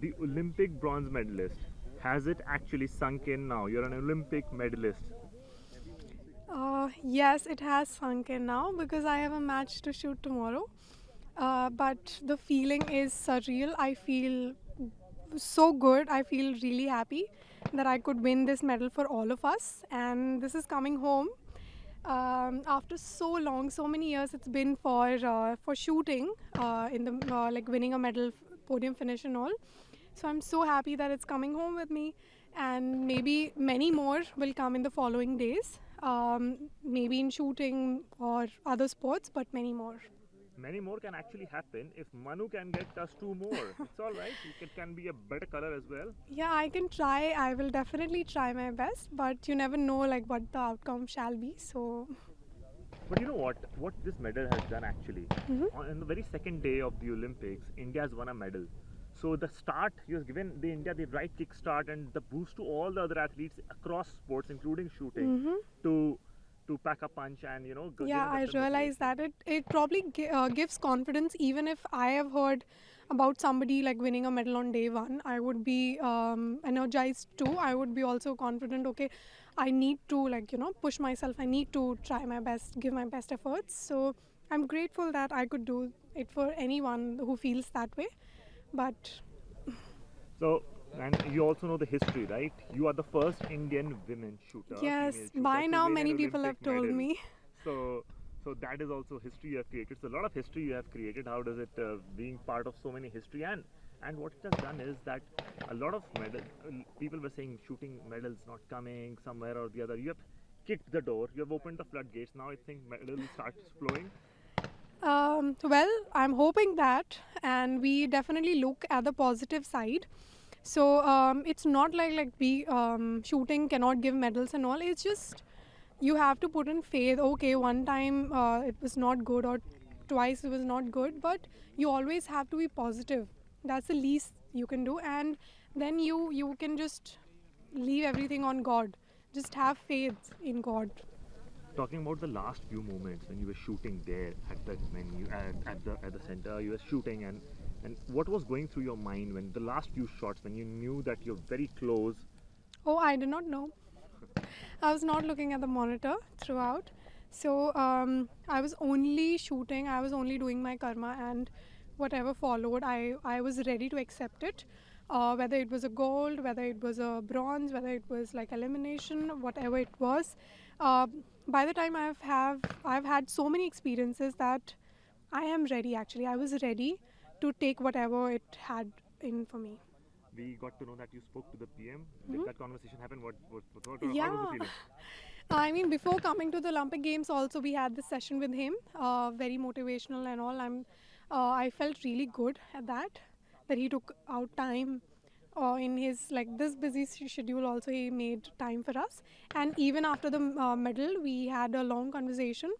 the Olympic bronze medalist. Has it actually sunk in now? You're an Olympic medalist. Yes, it has sunk in now because I have a match to shoot tomorrow. But the feeling is surreal. I feel so good. I feel really happy that I could win this medal for all of us. And this is coming home after so long, so many years. It's been for shooting in the like winning a medal, podium finish, and all. So I'm so happy that it's coming home with me, and maybe many more will come in the following days. Maybe in shooting or other sports, but many more. Many more can actually happen if Manu can get us two more. It's all right. It can be a better color as well. Yeah, I can try. I will definitely try my best, but you never know like what the outcome shall be. So, But you know what? What this medal has done actually, mhm. on the very second day of the Olympics, India has won a medal. So the start, you have given the India the right kick start and the boost to all the other athletes across sports, including shooting, to pack a punch and give Yeah, them I the realize motivation. that it probably gives confidence. Even if I have heard about somebody like winning a medal on day one, I would be energized too. I would be also confident. Okay, I need to push myself. I need to try my best, give my best efforts. So I'm grateful that I could do it for anyone who feels that way. But So, and you also know the history, right? You are the first Indian women shooter, female yes, shooter, by to now win an many people have Olympic told medal. me. So, so that is also history you have created. So a lot of history you have created. How does it being part of so many history and what it has done is that a lot of people were saying shooting medals not coming somewhere or the other. You have kicked the door. You have opened the floodgates. Now I think medals start flowing. Well, I'm hoping that, and we definitely look at the positive side. So it's not like we shooting cannot give medals and all. It's just you have to put in faith. Okay, one time it was not good, or twice it was not good, but you always have to be positive. That's the least you can do, and then you can just leave everything on God. Just have faith in God. Talking about the last few moments when you were shooting there at the menu at the center, you were shooting and what was going through your mind when the last few shots when you knew that you're very close. Oh, I did not know. I was not looking at the monitor throughout. So I was only shooting, I was only doing my karma, and whatever followed, I was ready to accept it. Whether it was a gold, whether it was a bronze, whether it was like elimination, whatever it was. Uh, by the time I've had so many experiences that I am ready actually. I was ready to take whatever it had in for me. We got to know that you spoke to the PM. Did Mhm. that conversation happen? How was the Yeah. feeling? I mean, before coming to the Olympic Games, also we had this session with him, very motivational and all. I felt really good at that, that he took out time in his like this busy schedule. Also, he made time for us, and even after the medal, we had a long conversation,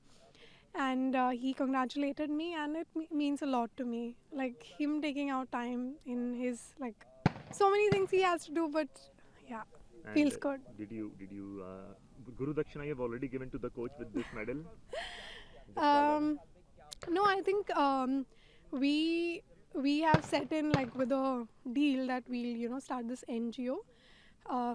and he congratulated me, and it means a lot to me. Like him taking out time in his like so many things he has to do, but yeah, And feels good. did you Guru Dakshina you have already given to the coach with this medal? Just tell us. Um, no, I think we we have set in like with a deal that we'll start this NGO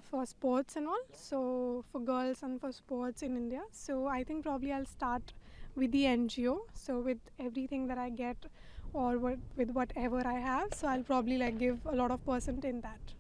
for sports and all. So for girls and for sports in India. So I think probably I'll start with the NGO. So with everything that I get, or with whatever I have, so I'll probably like give a lot of percent in that.